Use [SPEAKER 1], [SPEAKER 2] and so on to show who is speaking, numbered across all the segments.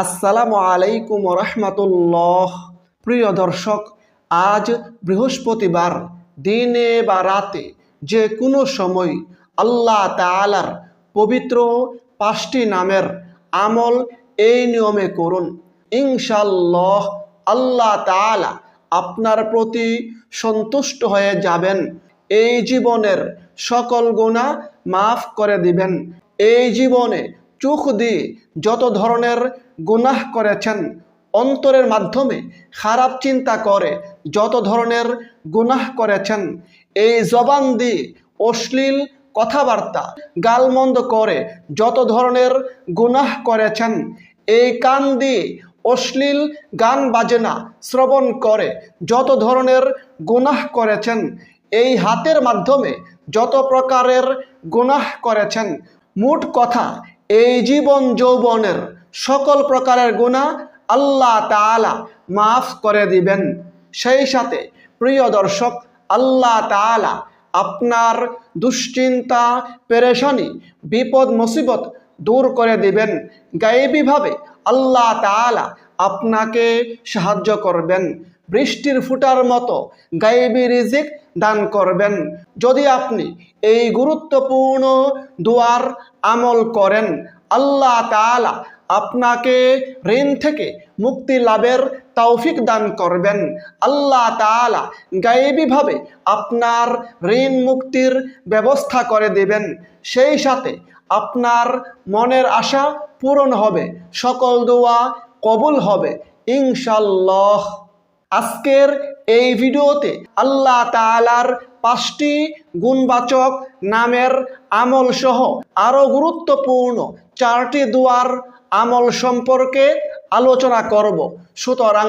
[SPEAKER 1] আসসালামু আলাইকুম রহমতুল্লাহ। প্রিয় দর্শক, আজ বৃহস্পতিবার দিনে বা রাতে যে কোনো সময় আল্লাহ তাআলার পবিত্র 5টি নামের আমল এই নিয়মে করুন। ইনশাআল্লাহ আল্লাহ তাআলা আপনার প্রতি সন্তুষ্ট হয়ে যাবেন। এই জীবনের সকল গুনাহ মাফ করে দিবেন। এই জীবনে চোখ দিয়ে যত ধরনের গুনাহ করেছেন, অন্তরের মাধ্যমে খারাপ চিন্তা করে যত ধরনের গুনাহ করেছেন, এই জবান দিয়ে অশ্লীল কথাবার্তা গালমন্দ করে যত ধরনের গুনাহ করেছেন, এই কান দিয়ে অশ্লীল গান বাজনা শ্রবণ করে যত ধরনের গুনাহ করেছেন, এই হাতের মাধ্যমে যত প্রকারের গুনাহ করেছেন, মোট কথা এই জীবন যৌবনের সকল প্রকারের গুনাহ আল্লাহ তাআলা মাফ করে দিবেন। সেই সাথে প্রিয় দর্শক, আল্লাহ তাআলা আপনার দুশ্চিন্তা, পেরেশানি, বিপদ মুসিবত দূর করে দিবেন। গায়েবীভাবে আল্লাহ তাআলা আপনাকে সাহায্য করবেন। বৃষ্টির ফুটার মতো গায়েবী রিজিক দান করবেন। যদি আপনি এই গুরুত্বপূর্ণ দুয়ার আমল করেন, আল্লাহ তাআলা আপনাকে ঋণ থেকে মুক্তি লাভের তৌফিক দান করবেন। আল্লাহ তাআলা গায়েবীভাবে আপনার ঋণ মুক্তির ব্যবস্থা করে দেবেন। সেই সাথে আপনার মনের আশা পূরণ হবে, সকল দোয়া কবুল হবে ইনশাআল্লাহ। আজকের এই ভিডিওতে আল্লাহ তাআলার 5টি গুণবাচক নামের আমল সহ আরও গুরুত্বপূর্ণ 4টি দুয়ার আমল সম্পর্কে আলোচনা করব। সুতরাং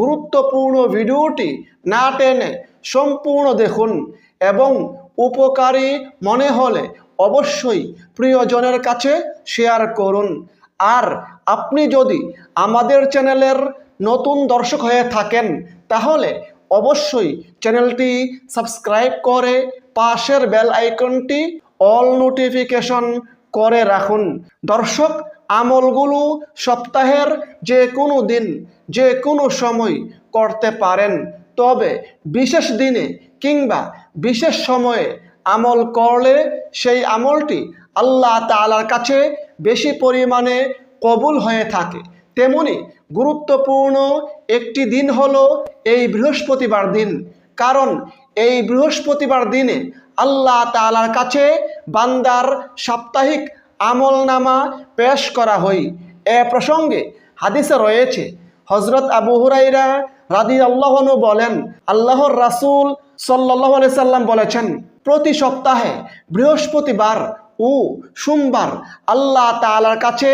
[SPEAKER 1] গুরুত্বপূর্ণ ভিডিওটি না টেনে সম্পূর্ণ দেখুন এবং উপকারী মনে হলে অবশ্যই প্রিয়জনের কাছে শেয়ার করুন। আর আপনি যদি আমাদের চ্যানেলের নতুন দর্শক হয়ে থাকেন, তাহলে অবশ্যই চ্যানেলটি সাবস্ক্রাইব করে পাশের বেল আইকনটি অল নোটিফিকেশন করে রাখুন। দর্শক, আমলগুলো সপ্তাহের যে কোনো দিন, যে কোনো সময় করতে পারেন, তবে বিশেষ দিনে কিংবা বিশেষ সময়ে আমল করলে সেই আমলটি আল্লাহ তাআলার কাছে বেশি পরিমাণে কবুল হয়ে থাকে। তেমনি গুরুত্বপূর্ণ একটি দিন হলো এই বৃহস্পতিবার দিন, কারণ এই বৃহস্পতিবার দিনে আল্লাহ তাআলার কাছে বান্দার সাপ্তাহিক আমলনামা পেশ করা হয়। এ প্রসঙ্গে হাদিসে রয়েছে, হযরত আবু হুরায়রা রাদিয়াল্লাহু আনহু বলেন, আল্লাহর রাসূল সাল্লাল্লাহু আলাইহি সাল্লাম বলেছেন, প্রতি সপ্তাহে বৃহস্পতিবার ও সোমবার আল্লাহ তাআলার কাছে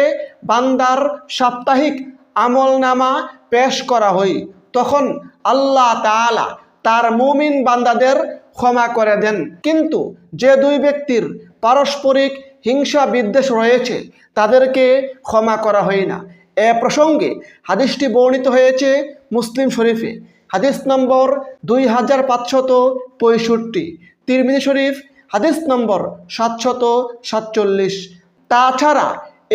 [SPEAKER 1] বান্দার সাপ্তাহিক আমলনামা পেশ করা হয়। তখন আল্লাহ তাআলা তার মুমিন বান্দাদের ক্ষমা করে দেন। কিন্তু যে দুই ব্যক্তির পারস্পরিক হিংসা বিদ্বেষ রয়েছে, তাদেরকে ক্ষমা করা হয় না। এ প্রসঙ্গে হাদিসটি বর্ণিত হয়েছে মুসলিম শরীফে, হাদিস নম্বর 2565, তিরমিজি শরীফ হাদিস নম্বর 747। তাছাড়া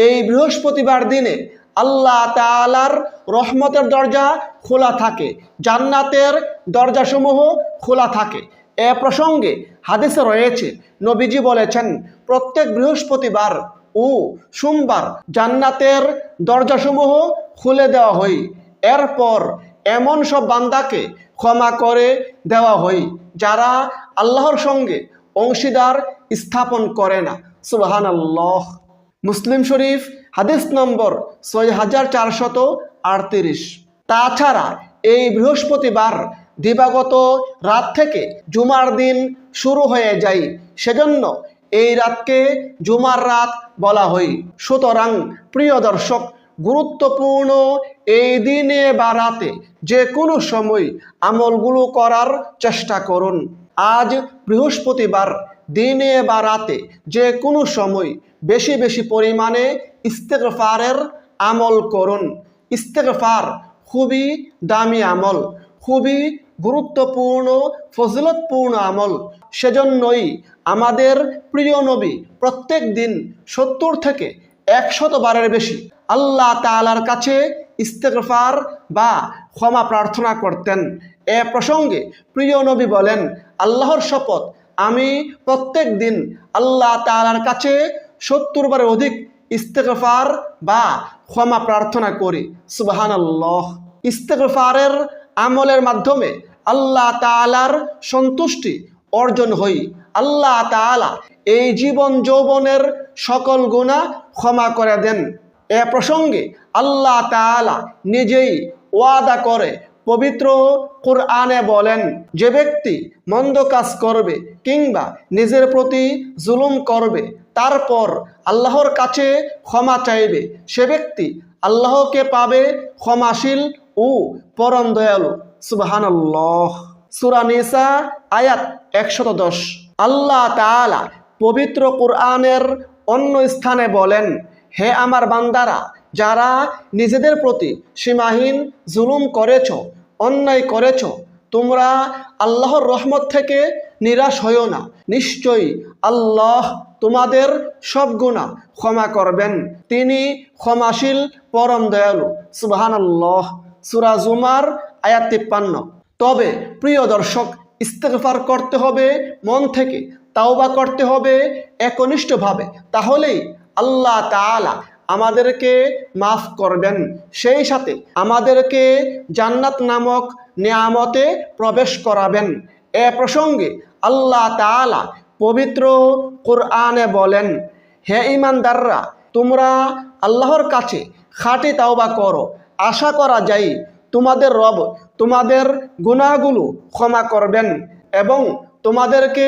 [SPEAKER 1] এই বৃহস্পতিবার দিনে আল্লাহ তাআলার রহমতের দরজা খোলা থাকে, জান্নাতের দরজাসমূহ খোলা থাকে। এ প্রসঙ্গে হাদিসে রয়েছে, নবীজি বলেছেন, প্রত্যেক বৃহস্পতিবার ও সোমবার জান্নাতের দরজাসমূহ খুলে দেওয়া হয়। এরপর এমন সব বান্দাকে ক্ষমা করে দেওয়া হয় যারা আল্লাহর সঙ্গে অংশীদার স্থাপন করে না। সুবহানাল্লাহ। মুসলিম শরীফ হাদিস নম্বর 6438। তাছাড়া এই বৃহস্পতিবার দিবাগত রাত থেকে জুমার দিন শুরু হয়ে যায়, সেজন্য এই রাতকে জুমার রাত বলা হয়। সুতরাং প্রিয় দর্শক, গুরুত্বপূর্ণ এই দিনে বা রাতে যে কোনো সময় আমলগুলো করার চেষ্টা করুন। আজ বৃহস্পতিবার দিনে বা রাতে যে কোনো সময় বেশি বেশি পরিমাণে ইস্তেগফারের আমল করুন। ইস্তেগফার খুবই দামি আমল, খুবই গুরুত্বপূর্ণ ফজিলতপূর্ণ আমল। সেজন্যই আমাদের প্রিয় নবী প্রত্যেক দিন 70 থেকে 100 বারের বেশি আল্লাহ তাআলার কাছে ইস্তেগফার বা ক্ষমা প্রার্থনা করতেন। এ প্রসঙ্গে প্রিয় নবী বলেন, আল্লাহর শপথ, আমি প্রত্যেক দিন আল্লাহ তাআলার কাছে 70 বারের অধিক ইস্তেগফার বা ক্ষমা প্রার্থনা করি। সুবহানাল্লাহ। ইস্তেগফারের আমলের মাধ্যমে আল্লাহ তাআলার সন্তুষ্টি অর্জন হই। আল্লাহ তাআলা এই জীবন যৌবনের সকল গুনাহ ক্ষমা করে দেন। এ প্রসঙ্গে আল্লাহ তাআলা নিজেই ওয়াদা করে পবিত্র কুরআনে বলেন, যে ব্যক্তি মন্দ কাজ করবে কিংবা নিজের প্রতি জুলুম করবে, তারপর আল্লাহর কাছে ক্ষমা চাইবে, সে ব্যক্তি আল্লাহকে পাবে ক্ষমাশীল ও পরম দয়ালু। সুবহানাল্লাহ। সূরা নিসা আয়াত 110। আল্লাহ তাআলা পবিত্র কুরআনের অন্য স্থানে বলেন, হে আমার বান্দারা, যারা নিজেদের প্রতি সীমাহীন জুলুম করেছ, অন্যায় করেছ, তোমরা আল্লাহর রহমত থেকে নিরাশ হইও না। নিশ্চয়ই আল্লাহ তোমাদের সব গুনাহ ক্ষমা করবেন, তিনি ক্ষমাশীল পরম দয়ালু। সুবহানাল্লাহ। সূরা জুমার আয়াত 53। তবে প্রিয় দর্শক, ইস্তেগফার করতে হবে মন থেকে, তাওবা করতে হবে একনিষ্ঠভাবে, তাহলেই আল্লাহ তাআলা আমাদেরকে মাফ করবেন, সেই সাথে আমাদেরকে জান্নাত নামক নিয়ামতে প্রবেশ করাবেন। এ প্রসঙ্গে আল্লাহ তাআলা পবিত্র কুরআনে বলেন, হে ঈমানদাররা, তোমরা আল্লাহর কাছে খাঁটি তাওবা করো, আশা করা যায় তোমাদের রব তোমাদের গুনাহগুলো ক্ষমা করবেন এবং তোমাদেরকে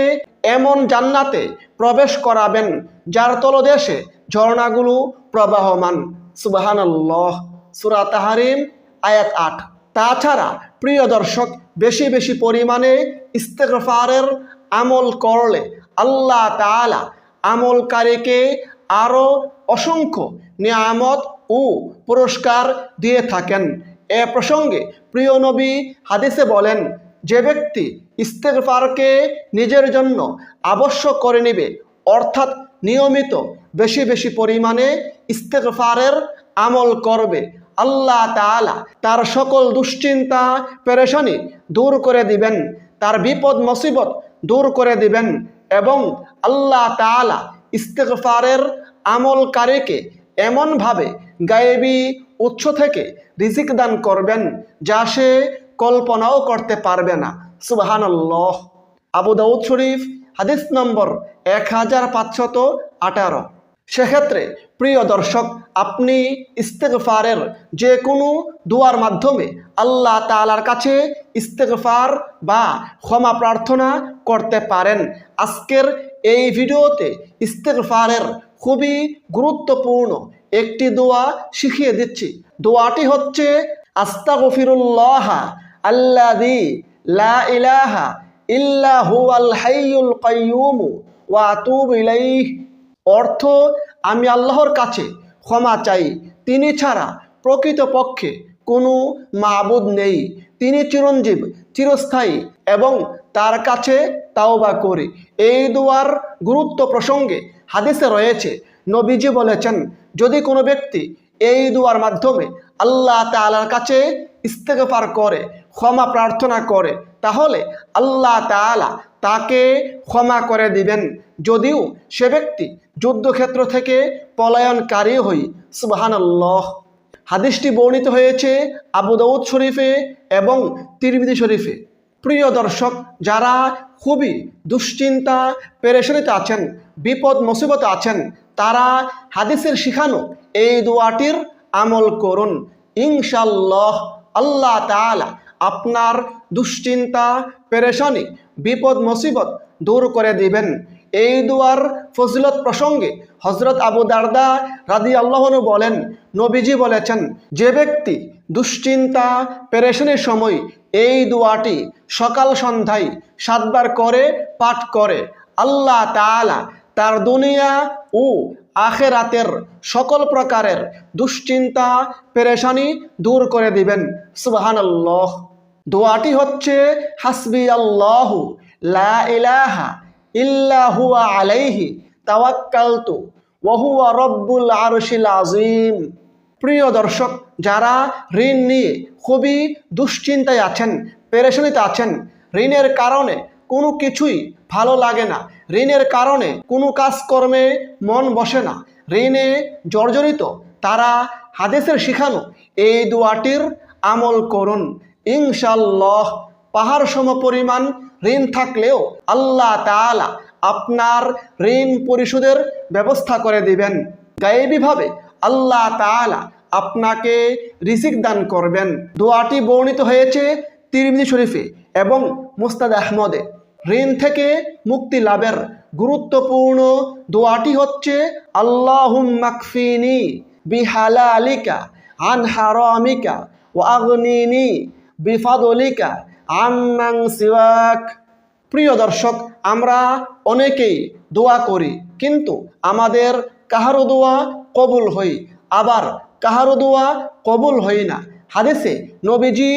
[SPEAKER 1] এমন জান্নাতে প্রবেশ করাবেন যার তলদেশে ঝর্ণাগুলো প্রবাহমান। সুবহানাল্লাহ। সূরা তাহরিম আয়াত 8। তাছাড়া প্রিয় দর্শক, বেশি বেশি পরিমাণে ইস্তেগফারের আমল করলে আল্লাহ তাআলা আমলকারীকে আরও অসংখ্য নিয়ামত ও পুরস্কার দিয়ে থাকেন। এ প্রসঙ্গে প্রিয় নবী হাদিসে বলেন, যে ব্যক্তি ইস্তেগফারকে নিজের জন্য আবশ্যক করে নেবে, অর্থাৎ নিয়মিত বেশি বেশি পরিমাণে ইস্তেগফারের আমল করবে, আল্লাহ তাআলা তার সকল দুশ্চিন্তা পেরেশানি দূর করে দিবেন, তার বিপদ মুসিবত দূর করে দিবেন এবং আল্লাহ তাআলা ইস্তেগফারের আমলকারীকে এমনভাবে গায়েবী উৎস থেকে রিজিক দান করবেন যা সে কল্পনাও করতে পারবে না। সুবহানাল্লাহ। আবু দাউদ শরীফ হাদিস নম্বর 1518। সেক্ষেত্রে প্রিয় দর্শক, আপনি ইস্তেগফারের যে কোনো দুয়ার মাধ্যমে আল্লাহ তাআলার কাছে ইস্তেগফার বা ক্ষমা প্রার্থনা করতে পারেন। আজকের এই ভিডিওতে ইস্তেগফারের খুবই গুরুত্বপূর্ণ একটি দোয়া শিখিয়ে দিচ্ছি। দোয়াটি হচ্ছে, আস্তাগফিরুল্লাহ আল্লাযী লা ইলাহা ইল্লা হুয়াল হাইয়ুল কাইয়্যুম ওয়া আতুবু ইলাইহি। অর্থ, আমি আল্লাহর কাছে ক্ষমা চাই, তিনি ছাড়া প্রকৃতপক্ষে কোনো মাবুদ নেই, তিনি চিরঞ্জীব, চিরস্থায়ী এবং তার কাছে তাওবা করি। এই দোয়ার গুরুত্ব প্রসঙ্গে হাদিসে রয়েছে, নবীজি বলেছেন, যদি কোনো ব্যক্তি এই দোয়ার মাধ্যমে আল্লাহ তাআলার কাছে ইস্তেগফার করে, ক্ষমা প্রার্থনা করে, তাহলে আল্লাহ তাআলা তাকে ক্ষমা করে দিবেন, যদিও সে ব্যক্তি যুদ্ধক্ষেত্র থেকে পলায়নকারী হই। সুবহানাল্লাহ। হাদিসটি বর্ণিত হয়েছে আবু দাউদ শরীফে এবং তিরমিজি শরীফে। প্রিয় দর্শক, যারা খুবই দুশ্চিন্তা পেরেশানিতে আছেন, বিপদ মুসিবতে আছেন, তারা হাদিসের শিখানো এই দোয়াটির আমল করুন। ইনশাআল্লাহ আল্লাহ তাআলা আপনার দুশ্চিন্তা পেরেশানি বিপদ মুসিবত দূর করে দিবেন। এই দোয়ার ফজিলত প্রসঙ্গে হযরত আবু দারদা রাদিয়াল্লাহু আনহু বলেন, নবীজি বলেছেন, যে ব্যক্তি দুশ্চিন্তা পেরেশানির সময় এই দোয়াটি সকাল সন্ধ্যায় 7 বার করে পাঠ করে, আল্লাহ তাআলা তার দুনিয়া ও আখিরাতের সকল প্রকারের দুশ্চিন্তা পেরেশানি দূর করে দিবেন। সুবহানাল্লাহ। দোয়াটি হচ্ছে, হাসবি আল্লাহু লা ইলাহা ইল্লা হুয়া আলাইহি তাওয়াক্কালতু ওয়া হুয়া রব্বুল আরশিল আযীম। প্রিয় দর্শক, যারা ঋণ নিয়ে খুবই দুশ্চিন্তায় আছেন, পেরেশানিতে আছেন, ঋণের কারণে কোনো কিছুই ভালো লাগে না, ঋণের কারণে কোনো কাজকর্মে মন বসে না, ঋণে জর্জরিত, তারা হাদিসের শিখানো এই দোয়াটির আমল করুন। ইনশাআল্লাহ পাহাড় সম পরিমাণ ঋণ থাকলেও আল্লাহ তাআলা আপনার ঋণ পরিশোধের ব্যবস্থা করে দিবেন। গায়েবীভাবে আল্লাহ তাআলা আপনাকে রিজিক দান করবেন। দোয়াটি বর্ণিত হয়েছে তিরমিজি শরীফে এবং মুসনাদ আহমদে। ঋণ থেকে মুক্তি লাভের গুরুত্বপূর্ণ দোয়াটি হচ্ছে আল্লাহুম্মা কফিনি বিহালালিকা আন হারামিকা ওয়া আগনিনি বিফাদলিকা আম্মান সিওয়াক। প্রিয় দর্শক, আমরা অনেকেই দোয়া করি, কিন্তু আমাদের কাহারও দোয়া কবুল হয়, আবার কাহারও দোয়া কবুল হয় না। হাদিসে নবীজি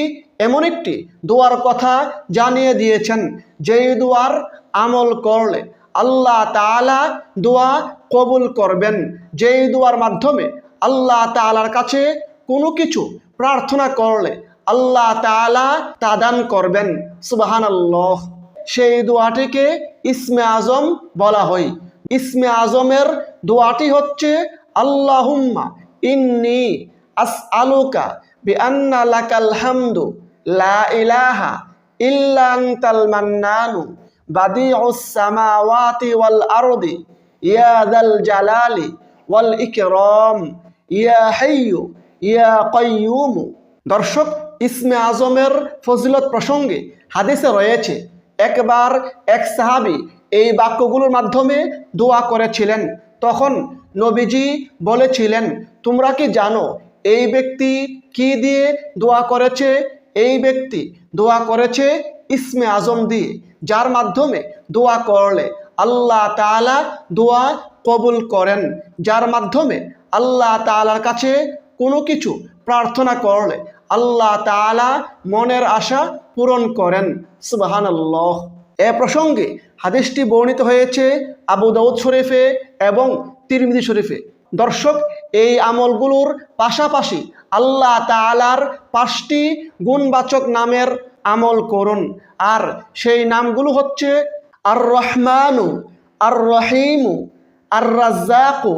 [SPEAKER 1] এমন একটি দোয়ার কথা জানিয়ে দিয়েছেন, যেই দোয়ার আমল করলে আল্লাহ তাআলা দোয়া কবুল করবেন, যেই দোয়ার মাধ্যমে আল্লাহ তাআলার কাছে কোনো কিছু প্রার্থনা করলে আল্লাহ তাআলা তা দান করবেন। সুবহানাল্লাহ। সেই দোয়াটিকে ইসমে আজম বলা হয়। ইসমে আজমের দোয়াটি হচ্ছে আল্লাহুম্মা ইন্নী আসআলুকা বিআন্না লাকাল হামদু লা ইলাহা ইল্লা আনতাল মান্নানু বাদিউস সামাওয়াতি ওয়াল আরদি ইয়া যাল জালালি ওয়াল ইকরাম ইয়া হাইয়্যু ইয়া কাইয়্যুম। দর্শক, ইসমে আজমের ফজিলত প্রসঙ্গে হাদিসে রয়েছে, একবার এক সাহাবী এই বাক্যগুলোর মাধ্যমে দোয়া করেছিলেন। তখন নবীজি বলেছিলেন, তোমরা কি জানো এই ব্যক্তি কি দিয়ে দোয়া করেছে? এই ব্যক্তি দোয়া করেছে ইসমে আজম দিয়ে, যার মাধ্যমে দোয়া করলে আল্লাহ তাআলা দোয়া কবুল করেন, যার মাধ্যমে আল্লাহ তাআলার কাছে কোনো কিছু প্রার্থনা করলে আল্লাহ তাআলা মনের আশা পূরণ করেন। সুবহানাল্লাহ। এ প্রসঙ্গে হাদিসটি বর্ণিত হয়েছে আবু দাউদ শরীফে এবং তিরমিজি শরীফে। দর্শক, এই আমলগুলোর পাশাপাশি আল্লাহ তাআলার 5টি গুণবাচক নামের আমল করুন। আর সেই নামগুলো হচ্ছে আর রহমানু, আর রহিমু, আর রাজ্জাকু,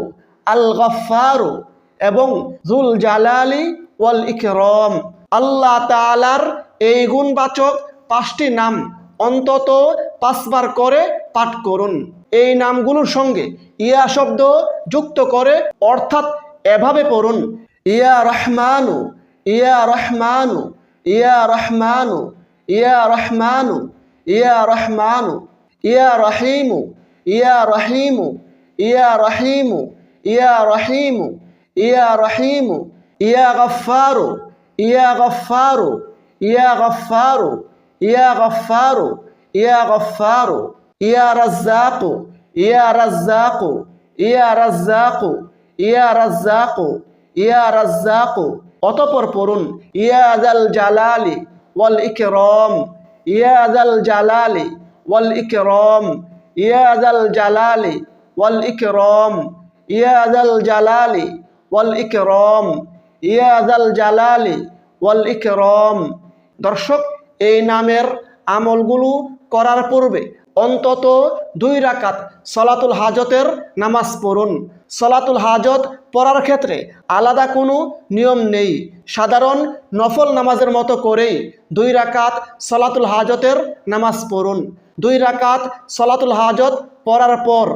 [SPEAKER 1] আল গফফারু এবং যুল জালালি ওয়াল ইকরাম। আল্লাহ তাআলার এই গুণবাচক 5টি নাম অন্তত 5 বার করে পাঠ করুন। এই নামগুলোর সঙ্গে ইয়া শব্দ যুক্ত করে, অর্থাৎ এভাবে পড়ুন, ইয়া রহমানু, ইয়া রহমানু, ইয়া রহমানু, ইয়া রহমানু, ইয়া রহমানু, ইয়া রহিমু, ইয়া রহিমু, ইয়া রহিমু, ইয়া রহিমু, ইয়া রহিমু, ইয়া গফফারু, ইয়া গফফারু, ইয়া গফফারু, ইয়া গফফারু, ইয়া গফফারু, ইয়া রাজ্জাকু, ইয়া রাজ্জাকু, ইয়া রাজ্জাকু, ইয়া রাজ্জাকু, ইয়া রাজ্জাকু। অতঃপর পড়ুন, ইয়া যাল জালালি ওয়াল ইকরাম, ইয়া যাল জালালি ওয়াল ইকরাম, ইয়া যাল জালালি ওয়াল ইকরাম, ইয়া যাল জালালি ওয়াল ইকরাম, ইয়া যাল জালালি ওয়াল ইকরাম। দর্শক, এই নামের আমলগুলো করার পূর্বে অন্তত 2 রাকাত সলাতুল হাজতের নামাজ পড়ুন। সলাতুল হাজত পড়ার ক্ষেত্রে আলাদা কোনো নিয়ম নেই, সাধারণ নফল নামাজের মতো করেই 2 রাকাত সলাতুল হাজতের নামাজ পড়ুন। 2 রাকাত সলাতুল হাজত পড়ার পর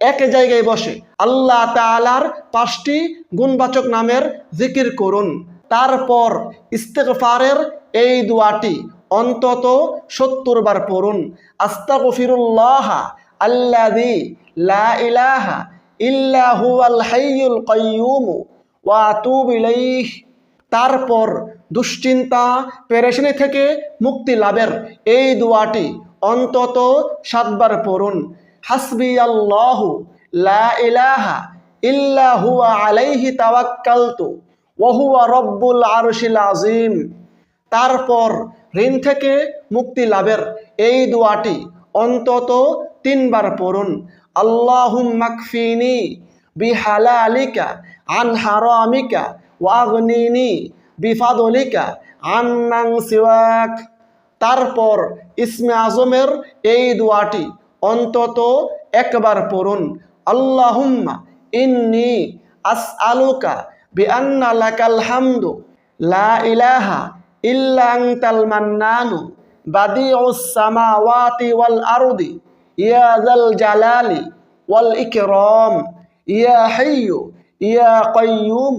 [SPEAKER 1] এক জায়গায় বসে আল্লাহ তাআলার 5টি গুণবাচক নামের জিকির করুন। তারপর ইস্তেগফারের এই দোয়াটি অন্তত 70 বার পড়ুন, আস্তাগফিরুল্লাহ আল্লাযী লা ইলাহা ইল্লা হুয়াল হাইয়ুল কাইয়্যুম ওয়া আতুবু ইলাইহি। তারপর দুশ্চিন্তা পেরেশানি থেকে মুক্তি লাভের এই দোয়াটি অন্তত 7 বার পড়ুন, হাসবিয়াল্লাহু লা ইলাহা ইল্লা হুয়া আলাইহি তাওয়াক্কালতু ওয়া হুয়া রব্বুল আরশিল আযীম। তারপর ঋণ থেকে মুক্তি লাভের এই দোয়াটি অন্তত 3 বার পড়ুন, আল্লাহুম্মা কফিনি বিহালালিকা আন হারামিকা ওয়াগনিনি বিফাদলিকা আন্নাং সিওয়াক। তারপর ইসমে আজমের এই দোয়াটি অন্তত একবার পড়ুন, আল্লাহুম্মা ইন্নী আসআলুকা বিআন্না লাকাল হামদু লা ইলাহা ইল্লা আনতাল মান্নানু বাদিউস সামাওয়াতি ওয়াল আরদি ইয়া যাল জালালি ওয়াল ইকরাম ইয়া হাইয়্যু ইয়া কাইয়্যুম।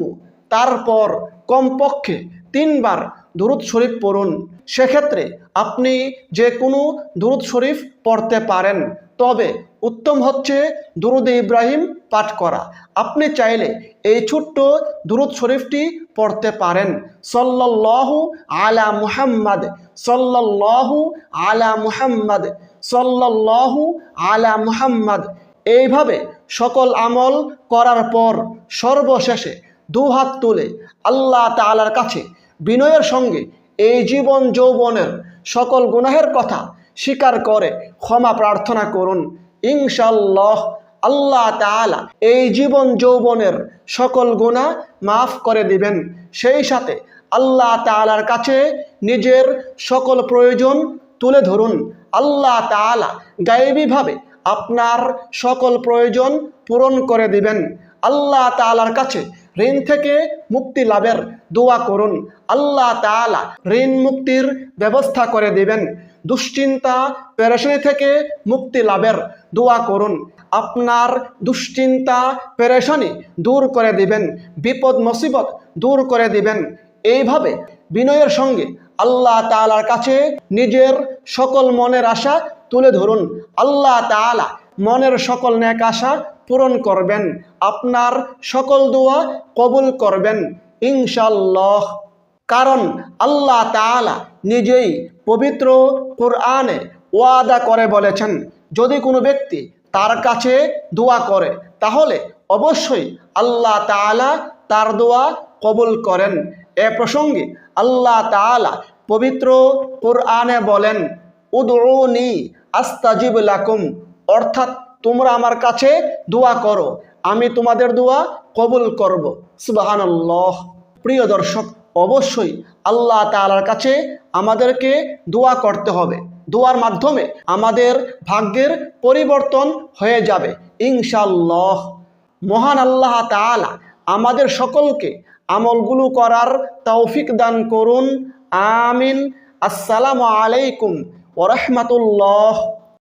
[SPEAKER 1] তারপর কমপক্ষে 3 বার দুরূদ শরীফ পড়ুন। সেক্ষেত্রে আপনি যে কোনো দুরূদ শরীফ পড়তে পারেন, তবে উত্তম হচ্ছে দুরূদে ইব্রাহিম পাঠ করা। আপনি চাইলে এই ছোট্ট দুরূদ শরীফটি পড়তে পারেন, সাল্লাল্লাহু আলা মুহাম্মাদ সাল্লাল্লাহু আলা মুহাম্মাদ সাল্লাল্লাহু আলা মুহাম্মাদ। এইভাবে সকল আমল করার পর সর্বশেষে 2 হাত তুলে আল্লাহ তাআলার কাছে বিনয়ের সঙ্গে এই জীবন যৌবনের সকল গুনাহের কথা স্বীকার করে ক্ষমা প্রার্থনা করুন। ইনশাআল্লাহ আল্লাহ তাআলা এই জীবন যৌবনের সকল গুনাহ মাফ করে দিবেন। সেই সাথে আল্লাহ তাআলার কাছে নিজের সকল প্রয়োজন তুলে ধরুন। আল্লাহ তাআলা গায়েবীভাবে আপনার সকল প্রয়োজন পূরণ করে দিবেন। আল্লাহ তাআলার কাছে ঋণ থেকে মুক্তি লাভের দোয়া করুন, আল্লাহ তাআলা ঋণ মুক্তির ব্যবস্থা করে দিবেন। দুশ্চিন্তা পেরেশানি থেকে মুক্তি লাভের দোয়া করুন, আপনার দুশ্চিন্তা পেরেশানি দূর করে দিবেন, বিপদ মুসিবত দূর করে দিবেন। এইভাবে বিনয়ের সঙ্গে আল্লাহ তাআলার কাছে নিজের সকল মনের আশা তুলে ধরুন। আল্লাহ তাআলা মনের সকল নেক আশা পূরণ করবেন, আপনার সকল দোয়া কবুল করবেন ইনশাআল্লাহ। কারণ আল্লাহ তাআলা নিজেই পবিত্র কুরআনে ওয়াদা করে বলেছেন, যদি কোনো ব্যক্তি তার কাছে দোয়া করে তাহলে অবশ্যই আল্লাহ তাআলা তার দোয়া কবুল করেন। এ প্রসঙ্গে আল্লাহ তাআলা পবিত্র কুরআনে বলেন, উদউনি আস্তাজিব লাকুম, অর্থাৎ তোমরা আমার কাছে দোয়া করো, আমি তোমাদের দোয়া কবুল করব। সুবহানাল্লাহ। প্রিয় দর্শক, অবশ্যই আল্লাহ তাআলার কাছে আমাদেরকে দোয়া করতে হবে। দোয়ার মাধ্যমে আমাদের ভাগ্যের পরিবর্তন হয়ে যাবে ইনশাআল্লাহ। মহান আল্লাহ তাআলা আমাদের সকলকে আমলগুলো করার তৌফিক দান করুন। আমিন। আসসালামু আলাইকুম ওয়া রাহমাতুল্লাহ।